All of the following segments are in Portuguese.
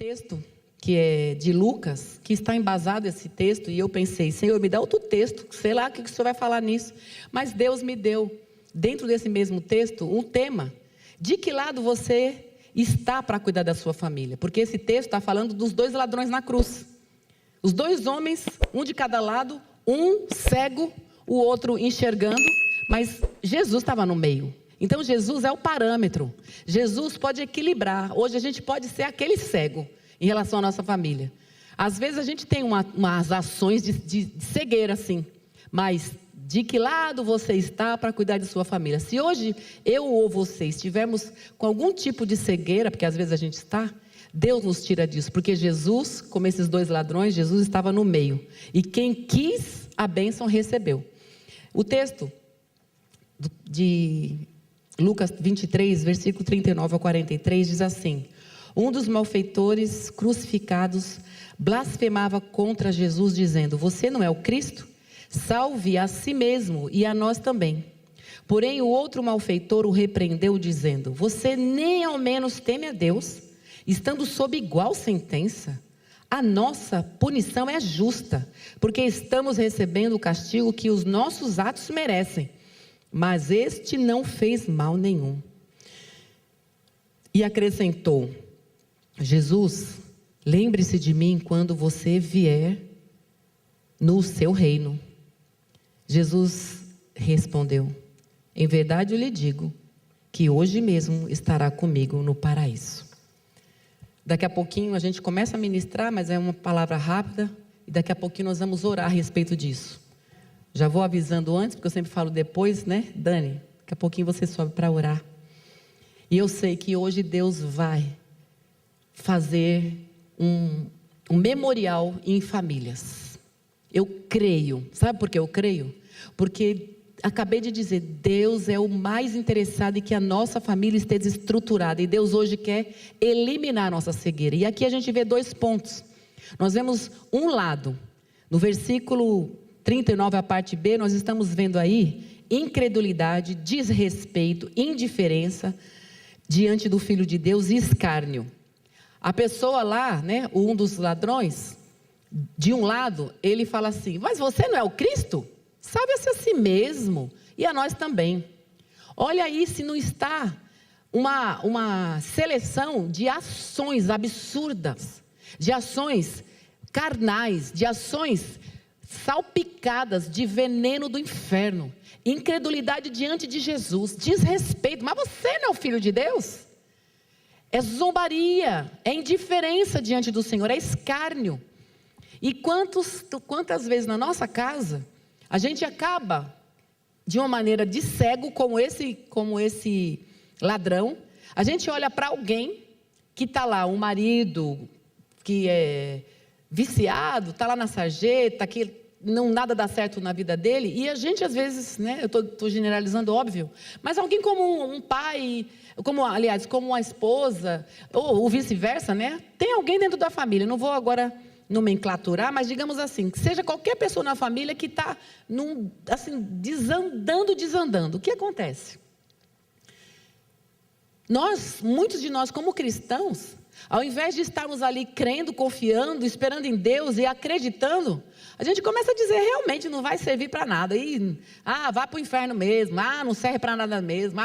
texto, que é de Lucas, que está embasado esse texto, e eu pensei, Senhor, me dá outro texto, sei lá o que o Senhor vai falar nisso. Mas Deus me deu, dentro desse mesmo texto, um tema. De que lado você está para cuidar da sua família? Porque esse texto está falando dos dois ladrões na cruz. Os dois homens, um de cada lado, um cego, o outro enxergando, mas Jesus estava no meio. Então Jesus é o parâmetro. Jesus pode equilibrar. Hoje a gente pode ser aquele cego em relação à nossa família. Às vezes a gente tem umas ações de cegueira assim, mas de que lado você está para cuidar de sua família? Se hoje eu ou você estivermos com algum tipo de cegueira, porque às vezes a gente está, Deus nos tira disso, porque Jesus, como esses dois ladrões, Jesus estava no meio, e quem quis a bênção recebeu. O texto de Lucas 23, versículo 39 ao 43 diz assim: um dos malfeitores crucificados blasfemava contra Jesus, dizendo: você não é o Cristo? Salve a si mesmo e a nós também. Porém o outro malfeitor o repreendeu, dizendo: você nem ao menos teme a Deus, estando sob igual sentença? A nossa punição é justa, porque estamos recebendo o castigo que os nossos atos merecem, mas este não fez mal nenhum. E acrescentou: Jesus, lembre-se de mim quando você vier no seu reino. Jesus respondeu: em verdade eu lhe digo que hoje mesmo estará comigo no paraíso. Daqui a pouquinho a gente começa a ministrar, mas é uma palavra rápida, e daqui a pouquinho nós vamos orar a respeito disso. Já vou avisando antes, porque eu sempre falo depois, né, Dani? Daqui a pouquinho você sobe para orar. E eu sei que hoje Deus vai fazer um memorial em famílias. Eu creio. Sabe por que eu creio? Porque acabei de dizer, Deus é o mais interessado em que a nossa família esteja estruturada. E Deus hoje quer eliminar a nossa cegueira. E aqui a gente vê dois pontos. Nós vemos um lado, no versículo 39, a parte B, nós estamos vendo aí incredulidade, desrespeito, indiferença diante do Filho de Deus e escárnio. A pessoa lá, né, um dos ladrões, de um lado, ele fala assim: mas você não é o Cristo? Salve-se a si mesmo e a nós também. Olha aí se não está uma seleção de ações absurdas, de ações carnais, de ações salpicadas de veneno do inferno, incredulidade diante de Jesus, desrespeito. Mas você não é o Filho de Deus? É zombaria, é indiferença diante do Senhor, é escárnio. E quantas vezes na nossa casa a gente acaba de uma maneira de cego, como esse ladrão. A gente olha para alguém que está lá, um marido que é viciado, está lá na sarjeta, que nada dá certo na vida dele, e a gente às vezes, né, eu estou generalizando, óbvio, mas alguém como um pai, como uma esposa, ou vice-versa, né, tem alguém dentro da família, não vou agora nomenclaturar, mas digamos assim, que seja qualquer pessoa na família que está assim, desandando. O que acontece? Muitos de nós como cristãos, ao invés de estarmos ali crendo, confiando, esperando em Deus e acreditando, a gente começa a dizer, realmente não vai servir para nada, vá para o inferno mesmo, não serve para nada mesmo,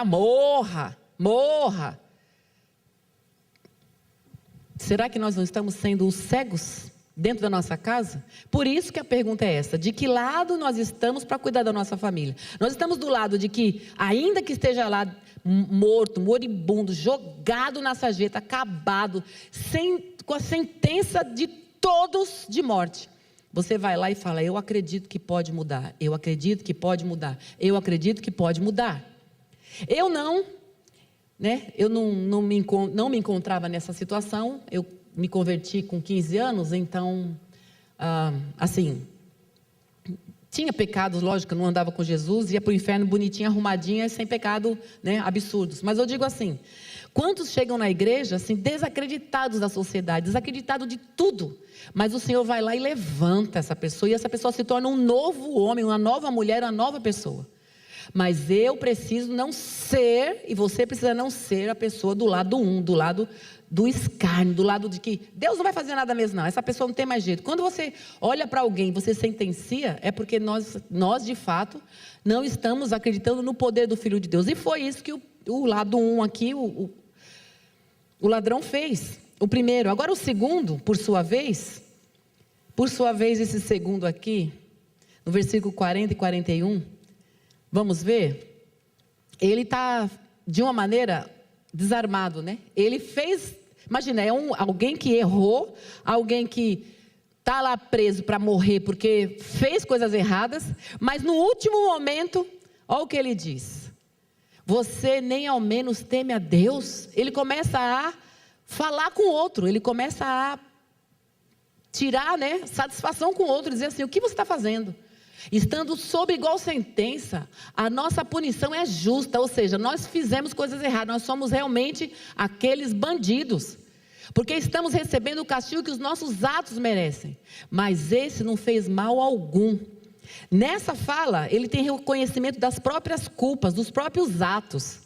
morra. Será que nós não estamos sendo os cegos dentro da nossa casa? Por isso que a pergunta é essa: de que lado nós estamos para cuidar da nossa família? Nós estamos do lado de que, ainda que esteja lá morto, moribundo, jogado na sarjeta, acabado, com a sentença de todos de morte, você vai lá e fala: eu acredito que pode mudar, eu acredito que pode mudar, eu acredito que pode mudar. Eu não me encontrava nessa situação. Eu me converti com 15 anos, então, tinha pecados, lógico, eu não andava com Jesus, ia para o inferno bonitinha, arrumadinha, sem pecado, né, absurdos. Mas eu digo assim, quantos chegam na igreja, assim, desacreditados da sociedade, desacreditados de tudo, mas o Senhor vai lá e levanta essa pessoa, e essa pessoa se torna um novo homem, uma nova mulher, uma nova pessoa. Mas eu preciso não ser, e você precisa não ser a pessoa do lado do lado do escárnio, do lado de que Deus não vai fazer nada mesmo não, essa pessoa não tem mais jeito. Quando você olha para alguém, você sentencia, é porque nós de fato não estamos acreditando no poder do Filho de Deus. E foi isso que o lado 1 aqui, o ladrão fez, o primeiro. Agora o segundo, por sua vez, esse segundo aqui, no versículo 40 e 41, vamos ver, ele está de uma maneira desarmado, né? Ele fez, imagina, alguém que errou, alguém que está lá preso para morrer porque fez coisas erradas, mas no último momento, olha o que ele diz: você nem ao menos teme a Deus. Ele começa a falar com o outro, ele começa a tirar, né, satisfação com o outro, dizer assim: o que você está fazendo? Estando sob igual sentença, a nossa punição é justa, ou seja, nós fizemos coisas erradas, nós somos realmente aqueles bandidos, porque estamos recebendo o castigo que os nossos atos merecem, mas esse não fez mal algum. Nessa fala, ele tem reconhecimento das próprias culpas, dos próprios atos.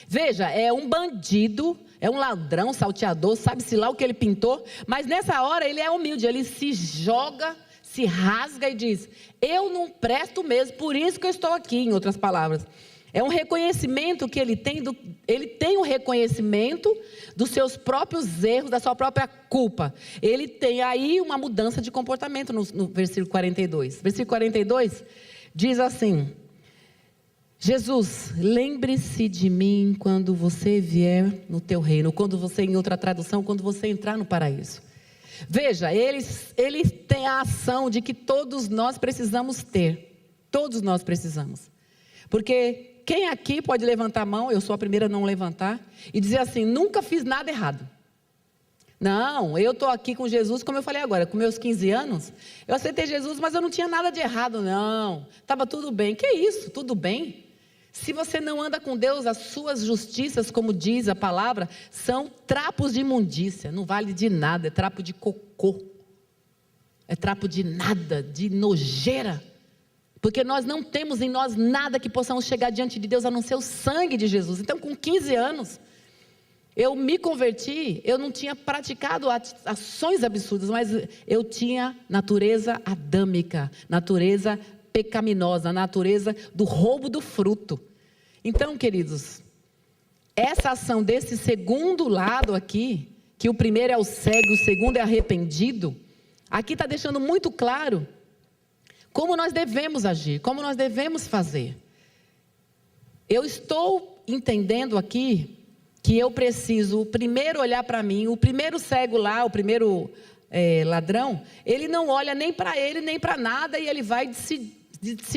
Veja, é um bandido, é um ladrão, salteador, sabe-se lá o que ele pintou, mas nessa hora ele é humilde, ele se joga, se rasga e diz: eu não presto mesmo, por isso que eu estou aqui. Em outras palavras, é um reconhecimento que ele tem um reconhecimento dos seus próprios erros, da sua própria culpa. Ele tem aí uma mudança de comportamento no versículo 42. Versículo 42 diz assim: Jesus, lembre-se de mim quando você vier no teu reino. Quando você, em outra tradução, quando você entrar no paraíso. Veja, ele tem a ação de que todos nós precisamos ter. Todos nós precisamos. Porque quem aqui pode levantar a mão, eu sou a primeira a não levantar, e dizer assim: nunca fiz nada errado. Não, eu estou aqui com Jesus, como eu falei agora, com meus 15 anos, eu aceitei Jesus, mas eu não tinha nada de errado, não. Estava tudo bem. Que isso? Tudo bem? Se você não anda com Deus, as suas justiças, como diz a palavra, são trapos de imundícia, não vale de nada, é trapo de cocô, é trapo de nada, de nojeira, porque nós não temos em nós nada que possamos chegar diante de Deus, a não ser o sangue de Jesus. Então, com 15 anos, eu me converti, eu não tinha praticado ações absurdas, mas eu tinha natureza adâmica, natureza pecaminosa, natureza do roubo do fruto. Então, queridos, essa ação desse segundo lado aqui, que o primeiro é o cego, o segundo é arrependido, aqui está deixando muito claro como nós devemos agir, como nós devemos fazer. Eu estou entendendo aqui que eu preciso primeiro olhar para mim. O primeiro cego lá, o primeiro ladrão, ele não olha nem para ele, nem para nada, e ele vai se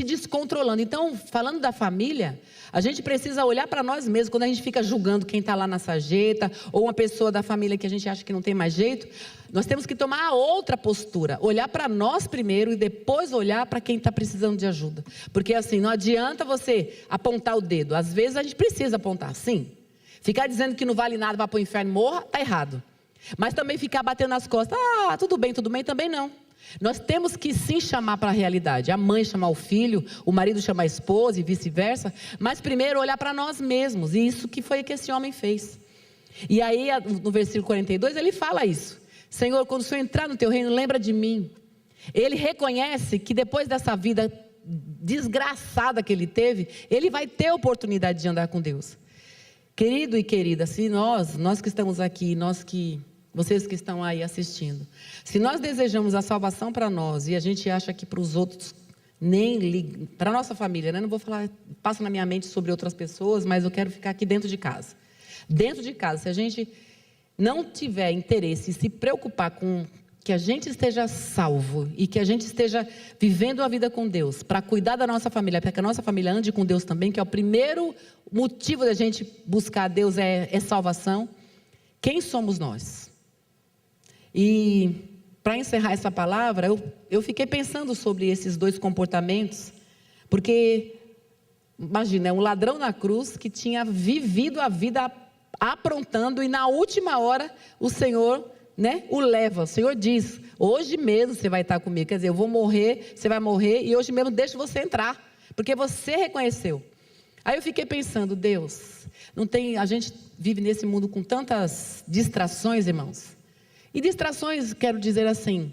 descontrolando. Então, falando da família, a gente precisa olhar para nós mesmos. Quando a gente fica julgando quem está lá na sarjeta, ou uma pessoa da família que a gente acha que não tem mais jeito, nós temos que tomar a outra postura, olhar para nós primeiro e depois olhar para quem está precisando de ajuda. Porque assim, não adianta você apontar o dedo. Às vezes a gente precisa apontar, sim. Ficar dizendo que não vale nada, vai para o inferno, morra, está errado. Mas também ficar batendo nas costas: ah, tudo bem, também não. Nós temos que sim chamar para a realidade. A mãe chamar o filho, o marido chamar a esposa e vice-versa. Mas primeiro olhar para nós mesmos. E isso que foi que esse homem fez. E aí no versículo 42 ele fala isso: Senhor, quando o Senhor entrar no teu reino, lembra de mim. Ele reconhece que depois dessa vida desgraçada que ele teve, ele vai ter a oportunidade de andar com Deus. Querido e querida, se nós que estamos aqui, vocês que estão aí assistindo, se nós desejamos a salvação para nós e a gente acha que para os outros nem liga, para a nossa família, né? Não vou falar, passa na minha mente sobre outras pessoas, mas eu quero ficar aqui dentro de casa. Dentro de casa, se a gente não tiver interesse e se preocupar com que a gente esteja salvo e que a gente esteja vivendo a vida com Deus, para cuidar da nossa família, para que a nossa família ande com Deus também, que é o primeiro motivo da gente buscar Deus, é salvação. Quem somos nós? E para encerrar essa palavra, eu fiquei pensando sobre esses dois comportamentos, porque imagina, é um ladrão na cruz que tinha vivido a vida aprontando, e na última hora o Senhor, né, o leva. O Senhor diz: hoje mesmo você vai estar comigo, quer dizer, eu vou morrer, você vai morrer, e hoje mesmo deixo você entrar, porque você reconheceu. Aí eu fiquei pensando, Deus, não tem, a gente vive nesse mundo com tantas distrações, irmãos. E distrações, quero dizer assim,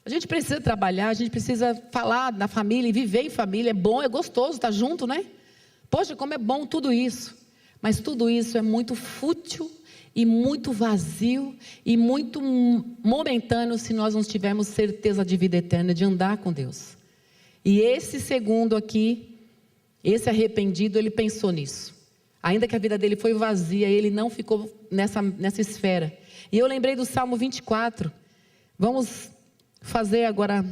a gente precisa trabalhar, a gente precisa falar na família e viver em família. É bom, é gostoso estar junto, né? Poxa, como é bom tudo isso. Mas tudo isso é muito fútil e muito vazio e muito momentâneo se nós não tivermos certeza de vida eterna, de andar com Deus. E esse segundo aqui, esse arrependido, ele pensou nisso. Ainda que a vida dele foi vazia, ele não ficou nessa esfera. E eu lembrei do Salmo 24. Vamos fazer agora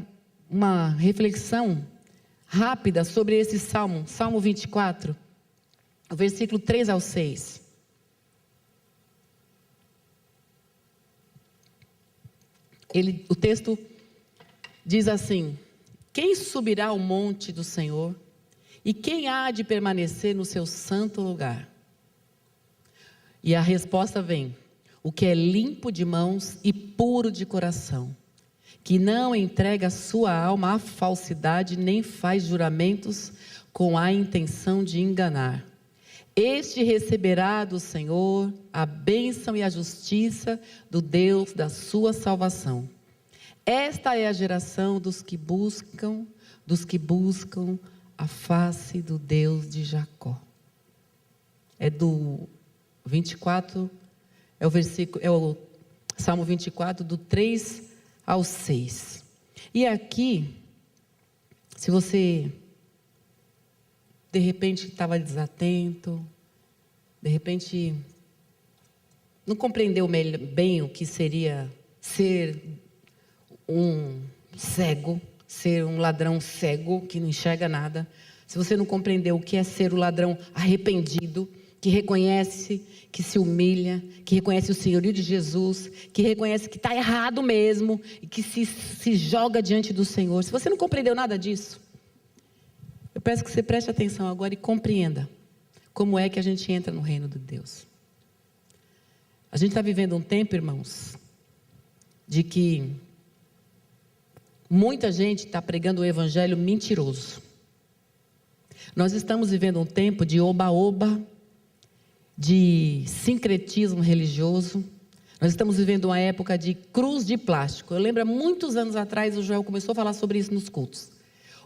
uma reflexão rápida sobre esse Salmo. Salmo 24, o versículo 3 ao 6. O texto diz assim: quem subirá ao monte do Senhor? E quem há de permanecer no seu santo lugar? E a resposta vem: o que é limpo de mãos e puro de coração, que não entrega a sua alma à falsidade, nem faz juramentos com a intenção de enganar. Este receberá do Senhor a bênção e a justiça do Deus da sua salvação. Esta é a geração dos que buscam a face do Deus de Jacó. É do 24, é o Salmo 24, do 3 ao 6. E aqui, se você de repente estava desatento, de repente não compreendeu bem o que seria ser um cego, ser um ladrão cego que não enxerga nada, se você não compreendeu o que é ser o ladrão arrependido, que reconhece, que se humilha, que reconhece o senhorio de Jesus, que reconhece que está errado mesmo, e que se joga diante do Senhor, se você não compreendeu nada disso, eu peço que você preste atenção agora e compreenda como é que a gente entra no reino de Deus. A gente está vivendo um tempo, irmãos, de que muita gente está pregando o evangelho mentiroso. Nós estamos vivendo um tempo de oba-oba, de sincretismo religioso. Nós estamos vivendo uma época de cruz de plástico. Eu lembro, há muitos anos atrás, o Joel começou a falar sobre isso nos cultos.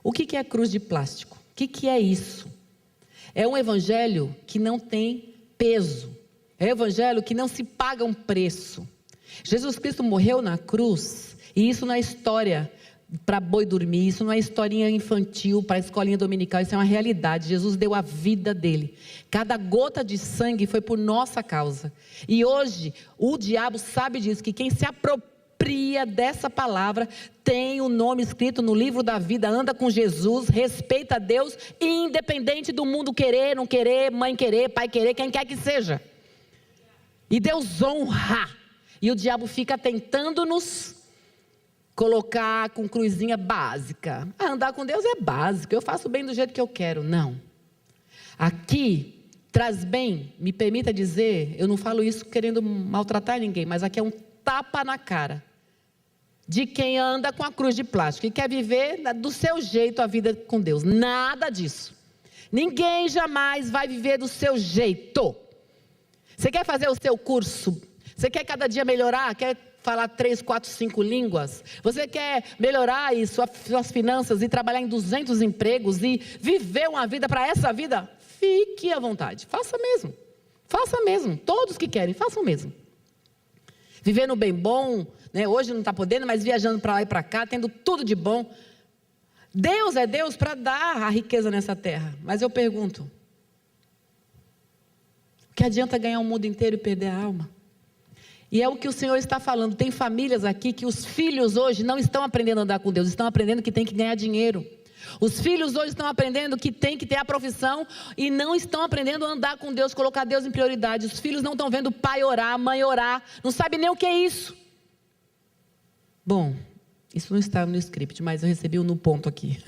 O que é cruz de plástico? O que é isso? É um evangelho que não tem peso. É um evangelho que não se paga um preço. Jesus Cristo morreu na cruz, e isso não é história para boi dormir, isso não é historinha infantil para a escolinha dominical, isso é uma realidade. Jesus deu a vida dele, cada gota de sangue foi por nossa causa, e hoje o diabo sabe disso, que quem se apropria dessa palavra, tem o nome escrito no livro da vida, anda com Jesus, respeita a Deus, independente do mundo querer, não querer, mãe querer, pai querer, quem quer que seja, e Deus honra, e o diabo fica tentando nos colocar com cruzinha básica. Andar com Deus é básico, eu faço bem do jeito que eu quero. Não. Aqui, traz bem, me permita dizer, eu não falo isso querendo maltratar ninguém, mas aqui é um tapa na cara de quem anda com a cruz de plástico e quer viver do seu jeito a vida com Deus. Nada disso. Ninguém jamais vai viver do seu jeito. Você quer fazer o seu curso? Você quer cada dia melhorar? Quer falar 3, 4, 5 línguas? Você quer melhorar suas finanças e trabalhar em 200 empregos e viver uma vida para essa vida? Fique à vontade, faça mesmo, todos que querem, façam mesmo. Vivendo bem bom, né? Hoje não está podendo, mas viajando para lá e para cá, tendo tudo de bom. Deus é Deus para dar a riqueza nessa terra, mas eu pergunto, o que adianta ganhar o mundo inteiro e perder a alma? E é o que o Senhor está falando. Tem famílias aqui que os filhos hoje não estão aprendendo a andar com Deus, estão aprendendo que tem que ganhar dinheiro. Os filhos hoje estão aprendendo que tem que ter a profissão e não estão aprendendo a andar com Deus, colocar Deus em prioridade. Os filhos não estão vendo o pai orar, a mãe orar, não sabem nem o que é isso. Bom, isso não está no script, mas eu recebi no ponto aqui.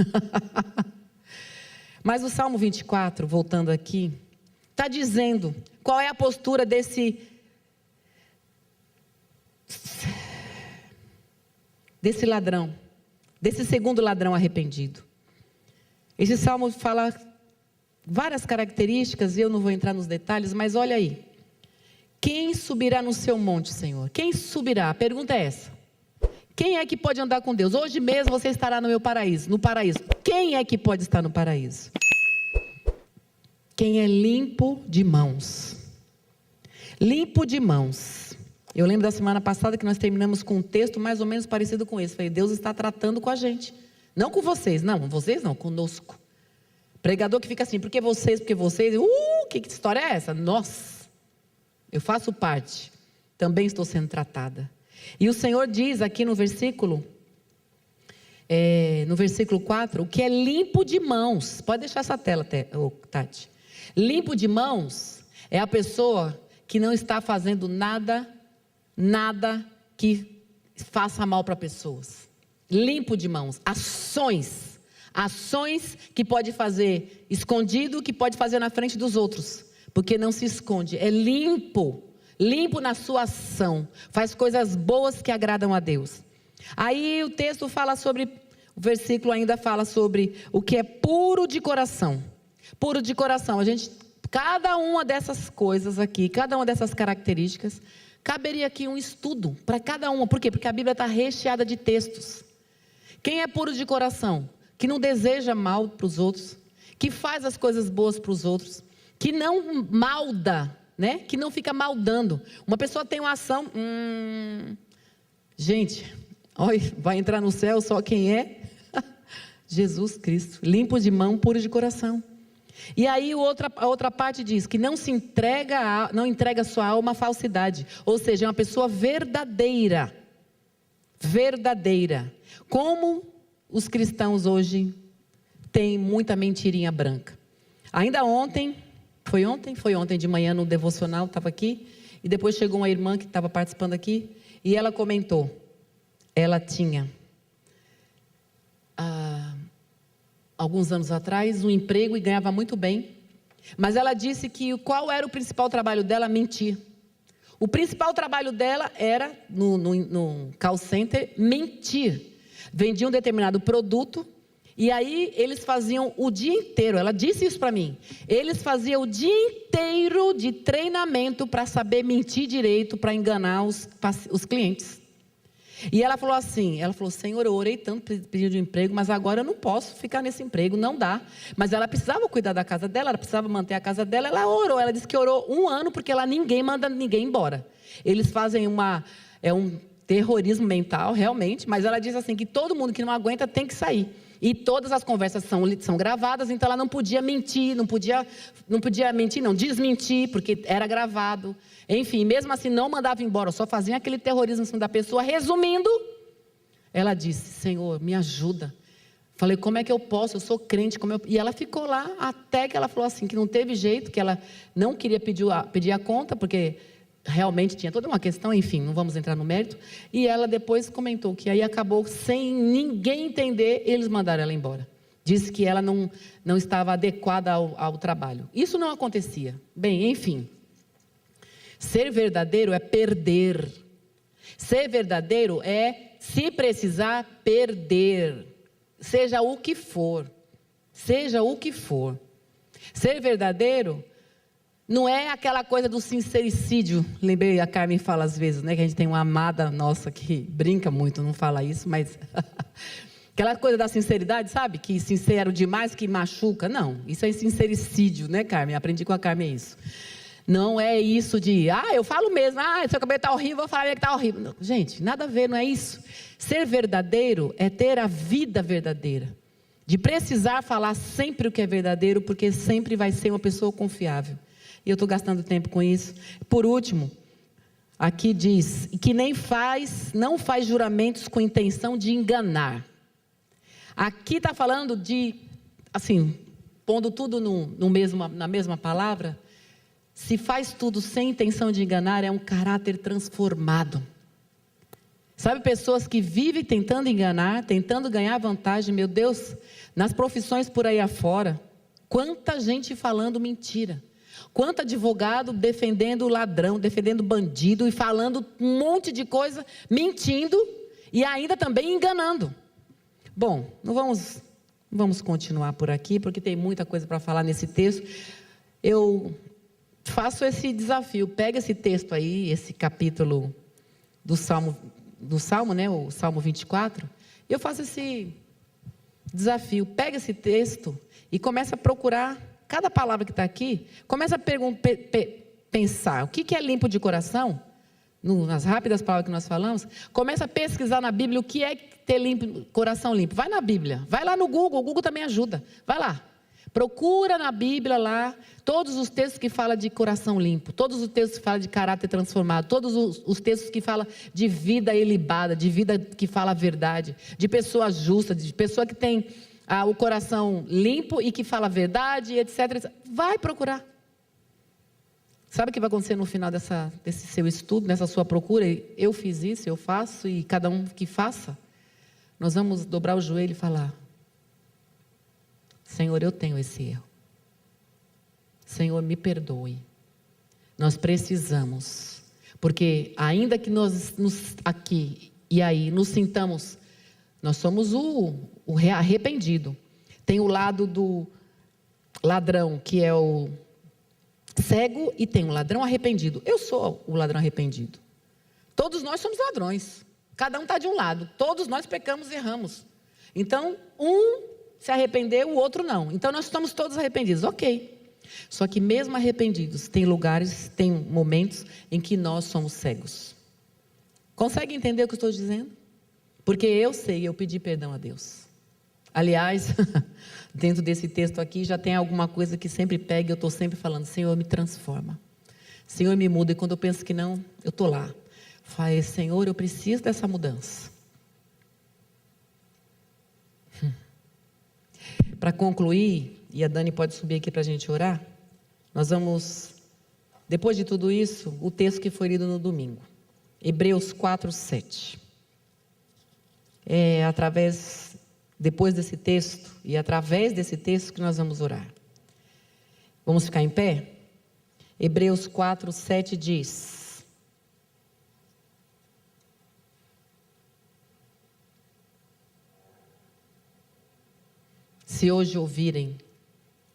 Mas o Salmo 24, voltando aqui, está dizendo qual é a postura desse ladrão, desse segundo ladrão arrependido. Esse salmo fala várias características, e eu não vou entrar nos detalhes, mas olha aí. Quem subirá no seu monte, Senhor? Quem subirá? A pergunta é essa. Quem é que pode andar com Deus? Hoje mesmo você estará no meu paraíso, no paraíso. Quem é que pode estar no paraíso? Quem é limpo de mãos. Limpo de mãos. Eu lembro da semana passada que nós terminamos com um texto mais ou menos parecido com esse. Falei, Deus está tratando com a gente. Não com vocês, não, conosco. Pregador que fica assim, porque vocês, que história é essa? Nossa, eu faço parte, também estou sendo tratada. E o Senhor diz aqui no versículo 4, o que é limpo de mãos. Pode deixar essa tela, Tati. Limpo de mãos é a pessoa que não está fazendo nada que faça mal para pessoas. Limpo de mãos, ações que pode fazer escondido, que pode fazer na frente dos outros, porque não se esconde, é limpo na sua ação, faz coisas boas que agradam a Deus. Aí o texto fala sobre, o versículo ainda fala sobre o que é puro de coração. Puro de coração, cada uma dessas coisas aqui, cada uma dessas características, caberia aqui um estudo para cada uma. Por quê? Porque a Bíblia está recheada de textos. Quem é puro de coração? Que não deseja mal para os outros, que faz as coisas boas para os outros, que não malda, né? Que não fica maldando. Uma pessoa tem uma ação, gente, olha, vai entrar no céu só quem é Jesus Cristo, limpo de mão, puro de coração. E aí a outra parte diz que não entrega sua alma à falsidade, ou seja, é uma pessoa verdadeira. Como os cristãos hoje têm muita mentirinha branca. Ainda ontem, foi ontem de manhã no devocional, estava aqui, e depois chegou uma irmã que estava participando aqui, e ela comentou, ela tinha, alguns anos atrás, um emprego e ganhava muito bem, mas ela disse que qual era o principal trabalho dela? Mentir. O principal trabalho dela era, no call center, mentir. Vendia um determinado produto, e aí eles faziam o dia inteiro, ela disse isso para mim, eles faziam o dia inteiro de treinamento para saber mentir direito, para enganar os clientes. E ela falou assim, Senhor, eu orei tanto pedindo emprego, mas agora eu não posso ficar nesse emprego, não dá. Mas ela precisava cuidar da casa dela, ela precisava manter a casa dela, ela orou, ela disse que orou 1 ano, porque ninguém manda ninguém embora. Eles fazem um terrorismo mental, realmente, mas ela diz assim, que todo mundo que não aguenta tem que sair. E todas as conversas são gravadas, então ela não podia mentir, desmentir, porque era gravado. Enfim, mesmo assim não mandava embora, só fazia aquele terrorismo em cima da pessoa. Resumindo, ela disse, Senhor, me ajuda. Falei, como é que eu posso? Eu sou crente. E ela ficou lá até que ela falou assim, que não teve jeito, que ela não queria pedir a conta, porque realmente tinha toda uma questão, enfim, não vamos entrar no mérito. E ela depois comentou que aí acabou, sem ninguém entender, eles mandaram ela embora. Disse que ela não estava adequada ao trabalho. Isso não acontecia. Bem, enfim. Ser verdadeiro é perder. Ser verdadeiro é, se precisar, perder. Seja o que for. Seja o que for. Ser verdadeiro não é aquela coisa do sincericídio. Lembrei, a Carmen fala às vezes, né? Que a gente tem uma amada nossa que brinca muito, não fala isso, mas... aquela coisa da sinceridade, sabe? Que sincero demais, que machuca. Não, isso é sincericídio, né, Carmen? Aprendi com a Carmen isso. Não é isso de, eu falo mesmo, seu cabelo está horrível, vou falar que está horrível. Não, gente, nada a ver, não é isso. Ser verdadeiro é ter a vida verdadeira. De precisar falar sempre o que é verdadeiro, porque sempre vai ser uma pessoa confiável. E eu estou gastando tempo com isso. Por último, aqui diz, que não faz juramentos com intenção de enganar. Aqui está falando de, assim, pondo tudo na mesma palavra, se faz tudo sem intenção de enganar, é um caráter transformado. Sabe, pessoas que vivem tentando enganar, tentando ganhar vantagem, meu Deus, nas profissões por aí afora, quanta gente falando mentira. Quanto advogado defendendo ladrão, defendendo bandido e falando um monte de coisa, mentindo e ainda também enganando. Bom, não vamos Vamos continuar por aqui, porque tem muita coisa para falar nesse texto. Eu faço esse desafio, pega esse texto aí, esse capítulo do Salmo, né, o Salmo 24, eu faço esse desafio, pega esse texto e começa a procurar, cada palavra que está aqui, começa a pensar, o que é limpo de coração? Nas rápidas palavras que nós falamos, começa a pesquisar na Bíblia o que é ter coração limpo. Vai na Bíblia, vai lá no Google, o Google também ajuda. Vai lá, procura na Bíblia lá, todos os textos que falam de coração limpo, todos os textos que falam de caráter transformado, todos os textos que falam de vida ilibada, de vida que fala a verdade, de pessoa justa, de pessoa que tem o coração limpo e que fala a verdade, etc. Vai procurar. Sabe o que vai acontecer no final desse seu estudo, nessa sua procura? Eu fiz isso, eu faço, e cada um que faça. Nós vamos dobrar o joelho e falar: Senhor, eu tenho esse erro. Senhor, me perdoe. Nós precisamos, porque ainda que nós aqui e aí nos sintamos, nós somos o arrependido. Tem o lado do ladrão, que é o cego, e tem um ladrão arrependido. Eu sou o ladrão arrependido. Todos nós somos ladrões. Cada um está de um lado. Todos nós pecamos e erramos. Então, um se arrependeu, o outro não. Então, nós estamos todos arrependidos. Ok. Só que mesmo arrependidos, tem lugares, tem momentos em que nós somos cegos. Consegue entender o que eu estou dizendo? Porque eu sei, eu pedi perdão a Deus. Aliás, dentro desse texto aqui, já tem alguma coisa que sempre pega, eu estou sempre falando: Senhor, me transforma. Senhor, me muda. E quando eu penso que não, eu estou lá. Falei: Senhor, eu preciso dessa mudança. Para concluir, e a Dani pode subir aqui para a gente orar, nós vamos, depois de tudo isso, o texto que foi lido no domingo. Hebreus 4:7. Depois desse texto, e através desse texto que nós vamos orar. Vamos ficar em pé? Hebreus 4:7 diz: se hoje ouvirem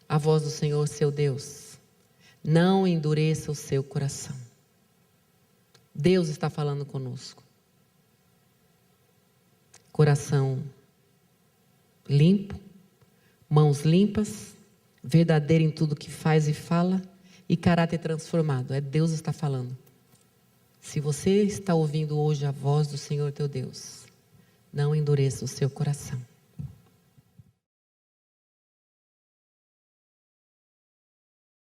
a voz do Senhor seu Deus, não endureça o seu coração. Deus está falando conosco. Coração limpo, mãos limpas, verdadeiro em tudo que faz e fala, e caráter transformado. Deus está falando. Se você está ouvindo hoje a voz do Senhor teu Deus, não endureça o seu coração.